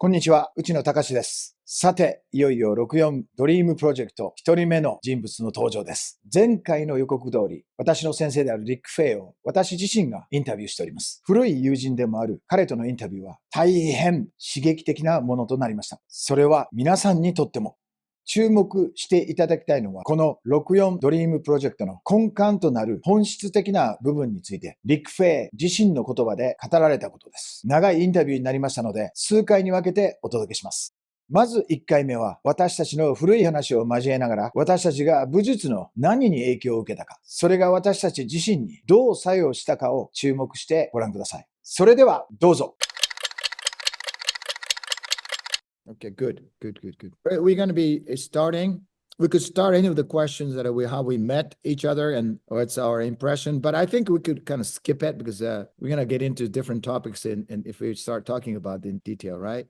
こんにちは、内野隆です。さて、いよいよ64ドリームプロジェクト一人目の人物の登場です。前回の予告通り、私の先生であるリック・フェイを私自身がインタビューしております。古い友人でもある彼とのインタビューは大変刺激的なものとなりました。それは皆さんにとっても注目していただきたいのは、この64ドリームプロジェクトの根幹となる本質的な部分について、リック・フェイ自身の言葉で語られたことです。長いインタビューになりましたので、数回に分けてお届けします。まず1回目は、私たちの古い話を交えながら、私たちが武術の何に影響を受けたか、それが私たち自身にどう作用したかを注目してご覧ください。それでは、どうぞ。Okay, good. We're going to be starting. We could start any of the questions that how we met each other and what's our impression, but I think we could kind of skip it because we're going to get into different topics and if we start talking about it in detail, right?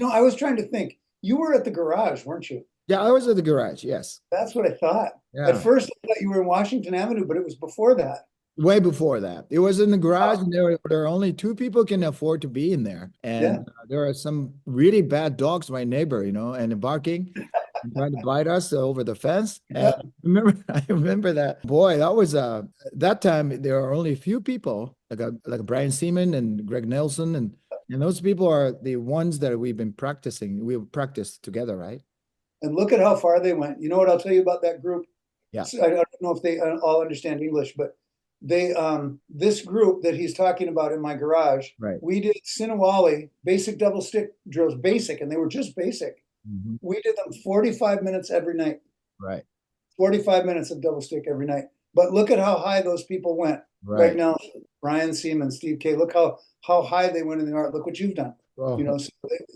No, I was trying to think. You were at the garage, weren't you? Yeah, I was at the garage, yes. That's what I thought. Yeah. At first, I thought you were in Washington Avenue, but it was before that. Way before that. It was in the garage, and there are only two people can afford to be in there. And there are some really bad dogs, my neighbor, and barking and trying to bite us over the fence. And I remember that. Boy, that was that time there are only a few people, like Brian Seaman and Greg Nelson, and those people are the ones that we've been practicing. We've practiced together, right? And look at how far they went. You know what I'll tell you about that group? Yeah. So I don't know if they all understand English, but they this group that he's talking about in my garage, right, we did Sinawali basic double stick drills, basic, and they were just basic. Mm-hmm. We did them 45 minutes every night. Right. 45 minutes of double stick every night. But look at how high those people went. Right now, Brian Seaman, Steve K. Look how high they went in the art. Look what you've done. Oh. So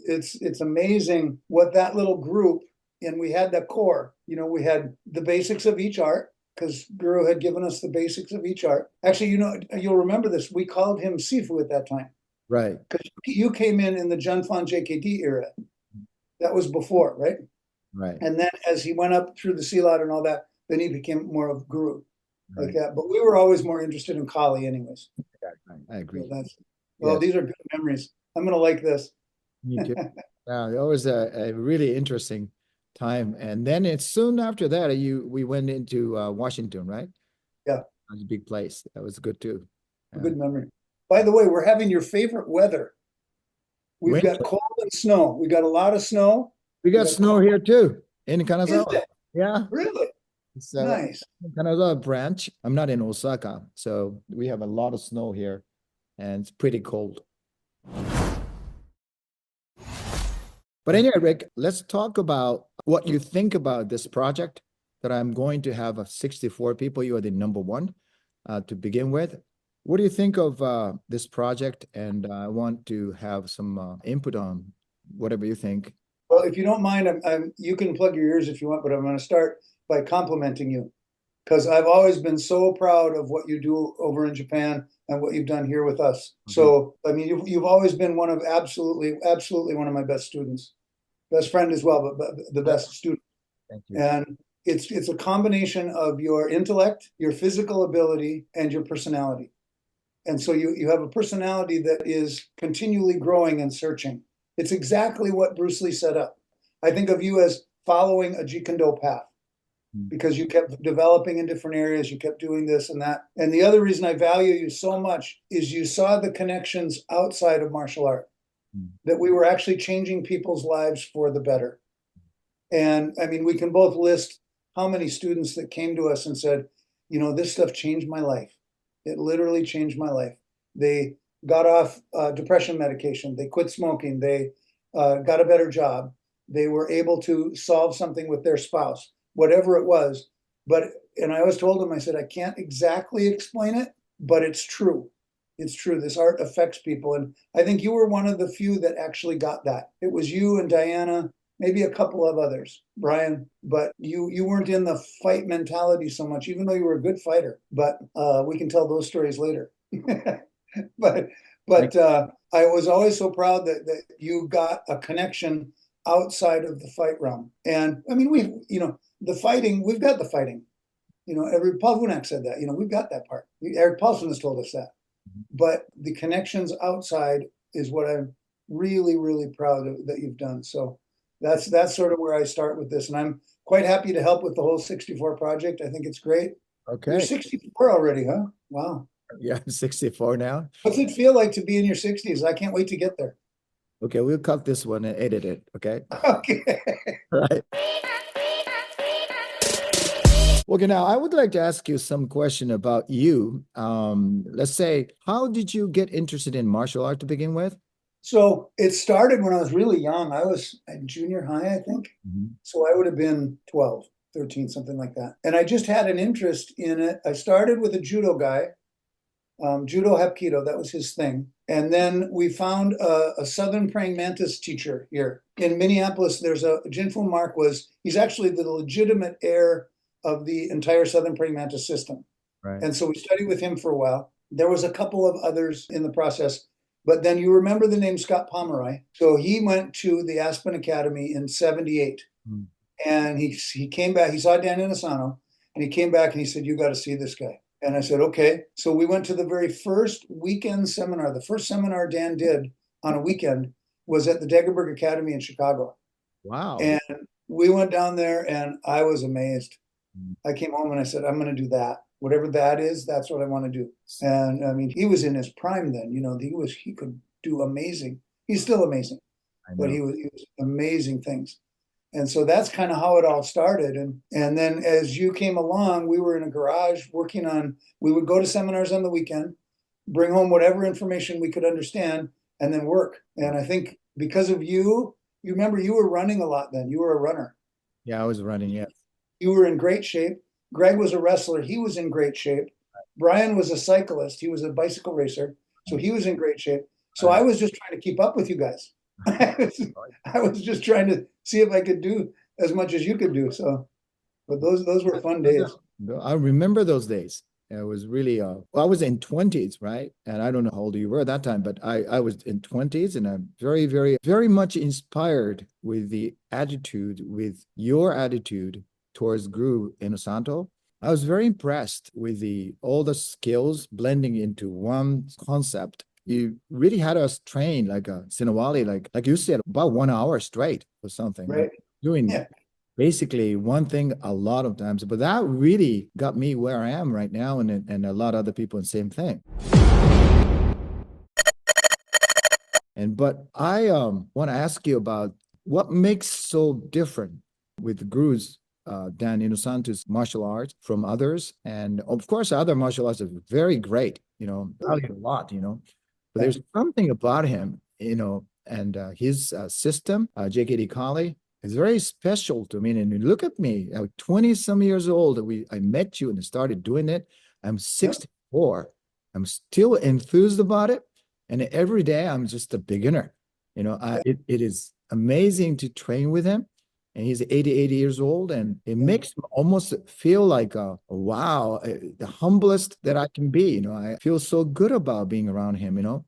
it's amazing what that little group, and we had that core. We had the basics of each art, because Guru had given us the basics of each art. Actually, you'll remember this. We called him Sifu at that time. Right. Because you came in the Junfan JKD era. That was before, right? Right. And then as he went up through the Silat and all that, then he became more of Guru, like that. But we were always more interested in KALI anyways. I agree. So these are good memories. I'm going to like this. Me too. Yeah, that was a really interesting time, and then it's soon after that we went into Washington, right? Yeah, that was a big place. That was good too. Good memory. By the way, we're having your favorite weather. We've got cold and snow. We got a lot of snow. We got snow here too in Kanazawa. Yeah, really. It's nice. Kanazawa branch. I'm not in Osaka, so we have a lot of snow here, and it's pretty cold. But anyway, Rick, let's talk about what you think about this project that I'm going to have 64 people. You are the number one to begin with. What do you think of this project? And I want to have some input on whatever you think. Well, if you don't mind, you can plug your ears if you want, but I'm going to start by complimenting you, because I've always been so proud of what you do over in Japan and what you've done here with us. Mm-hmm. So, I mean, you've always been one of absolutely one of my best students, best friend as well, but the best student. Thank you. And it's a combination of your intellect, your physical ability, and your personality. And so you have a personality that is continually growing and searching. It's exactly what Bruce Lee set up. I think of you as following a Jeet Kune Do path, because you kept developing in different areas, you kept doing this and that. And the other reason I value you so much is you saw the connections outside of martial art, that we were actually changing people's lives for the better. And I mean, we can both list how many students that came to us and said, this stuff changed my life. It literally changed my life. They got off depression medication. They quit smoking. They got a better job. They were able to solve something with their spouse, whatever it was. And I always told them, I said, I can't exactly explain it, but it's true. It's true. This art affects people. And I think you were one of the few that actually got that. It was you and Diana, maybe a couple of others, Brian, but you weren't in the fight mentality so much, even though you were a good fighter. But we can tell those stories later. but I was always so proud that you got a connection outside of the fight realm. And I mean, we've got the fighting. Every Paul Vunak said that, we've got that part. Eric Paulson has told us that. But the connections outside is what really, really proud of that you've done. So that's sort of where I start with this. And I'm quite happy to help with the whole 64 project. I think it's great. Okay. You're 64 already, huh? Wow. Yeah, I'm 64 now. What's it feel like to be in your 60s? I can't wait to get there. Okay, we'll cut this one and edit it, okay? Okay. Right. Okay, now I would like to ask you some question about you. Let's say, how did you get interested in martial art to begin with? So it started when I was really young. I was at junior high, I think. So I would have been 12, 13, something like that. And I just had an interest in it. I started with a judo guy, judo hapkido, that was his thing. And then we found a southern praying mantis teacher here in Minneapolis. There's Jinfu Mark he's actually the legitimate heir of the entire southern praying mantis system. Right. And so we studied with him for a while. There was a couple of others in the process, but then you remember the name Scott Pomeroy. So he went to the Aspen Academy in 78. And he came back, he saw Dan Inosanto, and he came back and he said, you got to see this guy. And I said, okay. So we went to the very first weekend seminar. The first seminar Dan did on a weekend was at the Dagerberg Academy in Chicago. Wow. And we went down there and I was amazed. I came home and I said, I'm going to do that. Whatever that is, that's what I want to do. And I mean, he was in his prime then, he could do amazing. He's still amazing, but he was amazing things. And so that's kind of how it all started. And then as you came along, we were in a garage working on, we would go to seminars on the weekend, bring home whatever information we could understand, and then work. And I think because of you remember you were running a lot then. You were a runner. Yeah, I was running, yes. You were in great shape. Greg was a wrestler. He was in great shape. Brian was a cyclist. He was a bicycle racer. So he was in great shape. So I was just trying to keep up with you guys. I was just trying to see if I could do as much as you could do. So, but those were fun days. I remember those days. It was really, I was in 20s, right? And I don't know how old you were at that time, but I was in 20s and I'm very, very, very much inspired with with your attitude towards Guru Inosanto. I was very impressed with all the skills blending into one concept. You really had us train like a Sinawali, like you said, about 1 hour straight or something. Right. Doing basically one thing a lot of times. But that really got me where I am right now, and a lot of other people in the same thing. But I want to ask you about what makes so different with Guru's Dan Inosanto's martial arts from others. And of course, other martial arts are very great, value a lot, But there's something about him, and his system, JKD KALI, is very special to me. And you look at me, 20-some years old, I met you and started doing it. I'm 64. I'm still enthused about it. And every day I'm just a beginner. It is amazing to train with him. And he's 88 years old, and it makes him almost feel like, wow, the humblest that I can be. I feel so good about being around him,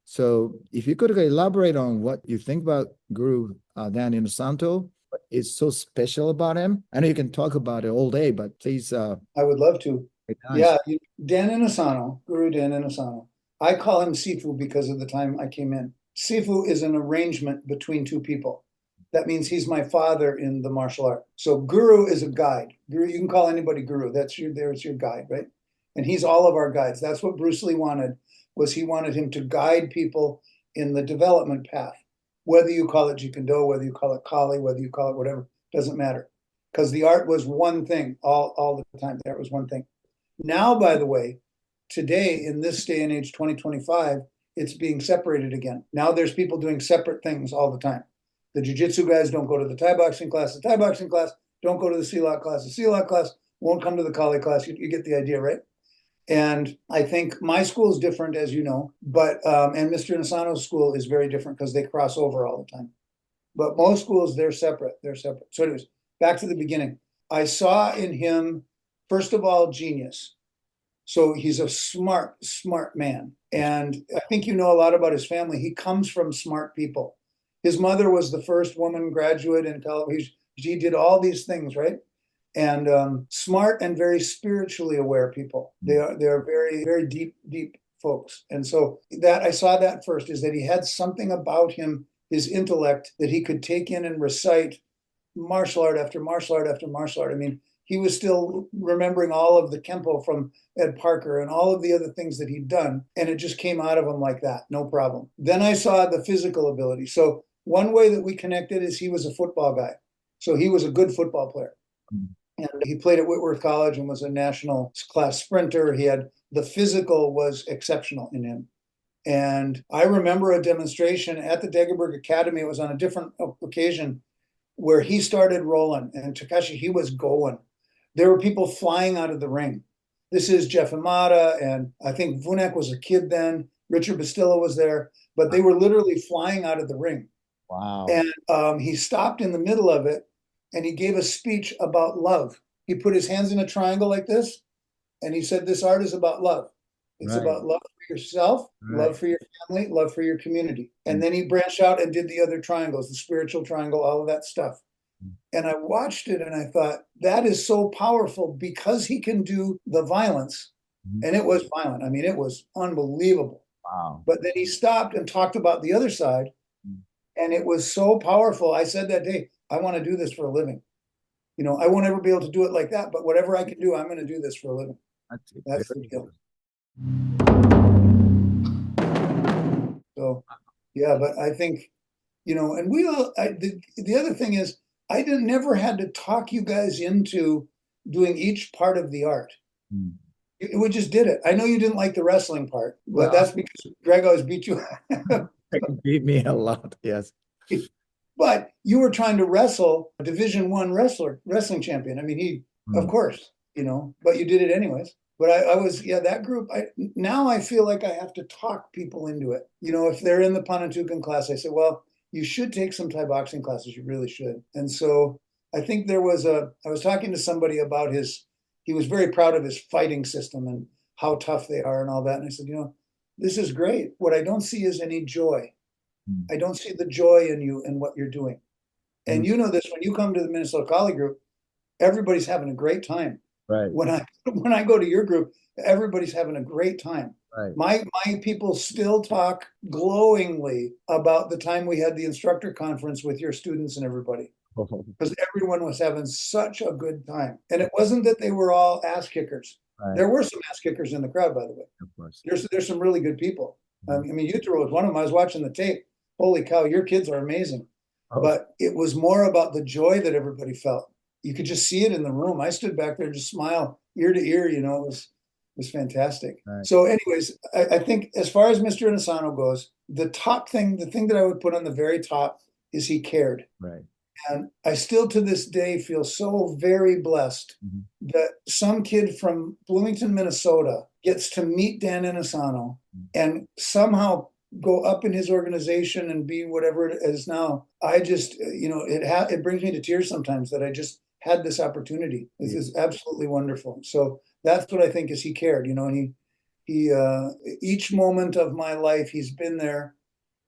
So if you could elaborate on what you think about Guru Dan Inosanto, what is so special about him? I know you can talk about it all day, but please. I would love to. Yeah, Dan Inosanto, Guru Dan Inosanto. I call him Sifu because of the time I came in. Sifu is an arrangement between two people. That means he's my father in the martial art. So Guru is a guide. Guru, you can call anybody Guru. There's your guide, right? And he's all of our guides. That's what Bruce Lee wanted, was he wanted him to guide people in the development path. Whether you call it Jeet Kune Do, whether you call it Kali, whether you call it whatever, doesn't matter. Because the art was one thing all the time. That was one thing. Now, by the way, today, in this day and age, 2025, it's being separated again. Now there's people doing separate things all the time. The jiu-jitsu guys don't go to the Thai boxing class. The Thai boxing class don't go to the Silat class. The Silat class won't come to the Kali class. You get the idea, right? And I think my school is different, as you know, but and Mr. Inosanto's school is very different because they cross over all the time. But most schools, they're separate. They're separate. So anyways, back to the beginning. I saw in him, first of all, genius. So he's a smart man. And I think you know a lot about his family. He comes from smart people. His mother was the first woman graduate in television. She did all these things, right? And smart and very spiritually aware people. They are very, very deep folks. And so that I saw that first, is that he had something about him, his intellect, that he could take in and recite martial art after martial art after martial art. I mean, he was still remembering all of the Kempo from Ed Parker and all of the other things that he'd done. And it just came out of him like that, no problem. Then I saw the physical ability. So one way that we connected is he was a football guy. So he was a good football player. And he played at Whitworth College and was a national class sprinter. He had, the physical was exceptional in him. And I remember a demonstration at the Degerberg Academy. It was on a different occasion where he started rolling, and Takashi, he was going. There were people flying out of the ring. This is Jeff Imada, and I think Vunek was a kid then. Richard Bastillo was there, but they were literally flying out of the ring. Wow. And he stopped in the middle of it, and he gave a speech about love. He put his hands in a triangle like this, and he said, this art is about love. It's about love for yourself, love for your family, love for your community. And then he branched out and did the other triangles, the spiritual triangle, all of that stuff. And I watched it and I thought, that is so powerful, because he can do the violence. And it was violent. I mean, it was unbelievable. Wow. But then he stopped and talked about the other side. And it was so powerful. I said that day, I want to do this for a living. You know, I won't ever be able to do it like that, but whatever I can do, I'm going to do this for a living. That's the deal. So, yeah, but I think, you know, and we all, the other thing is, I never had to talk you guys into doing each part of the art. We just did it. I know you didn't like the wrestling part, but that's because Greg always beat you. Beat me a lot, yes. But you were trying to wrestle a Division I wrestling champion. I mean, he, of course, you know, but you did it anyways. But I was, that group, now I feel like I have to talk people into it. You know, if they're in the Panantukan class, I say, well, you should take some Thai boxing classes. You really should. And so I think I was talking to somebody about he was very proud of his fighting system and how tough they are and all that. And I said, you know, this is great. What I don't see is any joy. I don't see the joy in you and what you're doing. And you know this, when you come to the Minnesota KALI group, everybody's having a great time. Right. When I go to your group, everybody's having a great time. Right. My people still talk glowingly about the time we had the instructor conference with your students and everybody, because everyone was having such a good time. And it wasn't that they were all ass kickers. Right. There were some ass kickers in the crowd, by the way. Of course. There's some really good people. I mean, Yutaro was one of them. I was watching the tape. Holy cow, your kids are amazing. But it was more about the joy that everybody felt. You could just see it in the room. I stood back there and just smile ear to ear, you know, it was fantastic. Right. So anyways, I think as far as Mr. Inosanto goes, the thing that I would put on the very top is he cared. Right. And I still to this day feel so very blessed that some kid from Bloomington, Minnesota gets to meet Dan Inosanto and somehow go up in his organization and be whatever it is now. I just, you know, it brings me to tears sometimes that I just had this opportunity. This is absolutely wonderful. So that's what I think is he cared, you know, and he each moment of my life, he's been there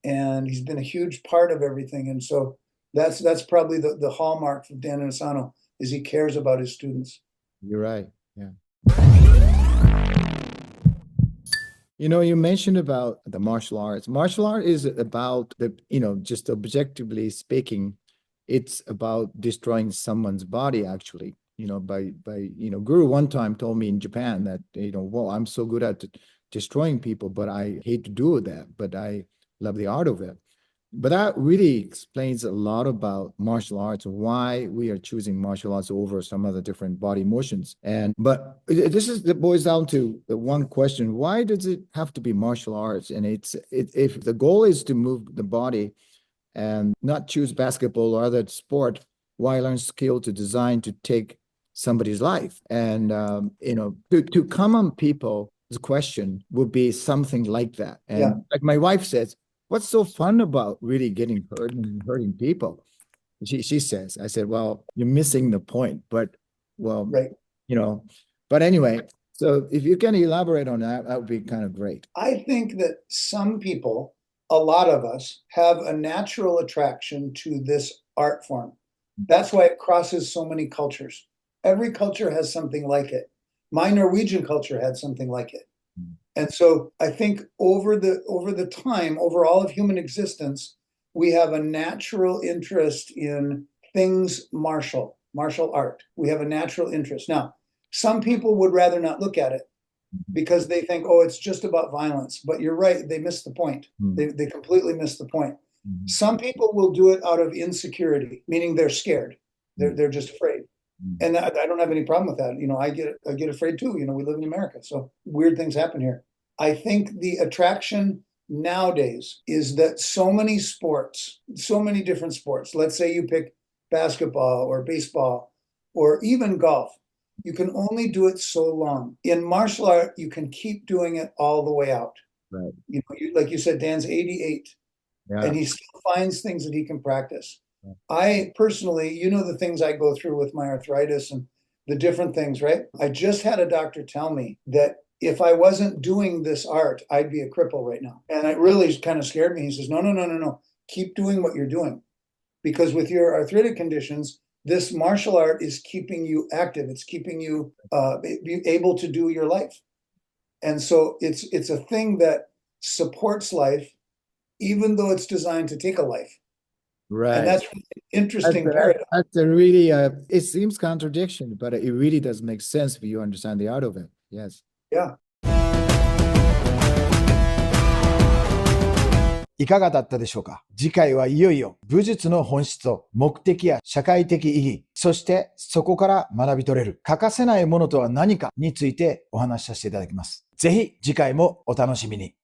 and he's been a huge part of everything. And so that's probably the hallmark of Dan Inosanto, is he cares about his students. You're right. Yeah. You know, you mentioned about the martial arts. Martial art is about just objectively speaking, it's about destroying someone's body, actually. You know, by Guru one time told me in Japan that, well, I'm so good at destroying people, but I hate to do that, but I love the art of it. But that really explains a lot about martial arts, why we are choosing martial arts over some other different body motions. But it boils down to the one question: why does it have to be martial arts? And if the goal is to move the body and not choose basketball or other sport, why learn skill to design to take somebody's life? And to common people, the question would be something like that. And like my wife says, what's so fun about really getting hurt and hurting people? She says, I said, well, you're missing the point, but right. But anyway, so if you can elaborate on that, that would be kind of great. I think that some people, a lot of us, have a natural attraction to this art form. That's why it crosses so many cultures. Every culture has something like it. My Norwegian culture had something like it. And so I think over the time, over all of human existence, we have a natural interest in things martial art. We have a natural interest. Now, some people would rather not look at it because they think, oh, it's just about violence. But you're right, they miss the point. They completely miss the point. Some people will do it out of insecurity, meaning they're scared. They're just afraid. And I don't have any problem with that. You know, I get afraid too. You know, we live in America, so weird things happen here. I think the attraction nowadays is that so many sports, so many different sports, let's say you pick basketball or baseball or even golf, you can only do it so long. In martial art, you can keep doing it all the way out. Right. You know, like you said, Dan's 88, and he still finds things that he can practice. I personally, you know, the things I go through with my arthritis and the different things, right? I just had a doctor tell me that if I wasn't doing this art, I'd be a cripple right now. And it really kind of scared me. He says, no. Keep doing what you're doing. Because with your arthritic conditions, this martial art is keeping you active. It's keeping you able to do your life. And so it's a thing that supports life, even though it's designed to take a life. Right. And that's an interesting paradox. That's a really, it seems contradiction, but it really does make sense if you understand the art of it. Yes. Yeah. いかがだったでしょうか？次回はいよいよ武術の本質と目的や社会的意義、そしてそこから学び取れる欠かせないものとは何かについてお話しさせていただきます。ぜひ次回もお楽しみに。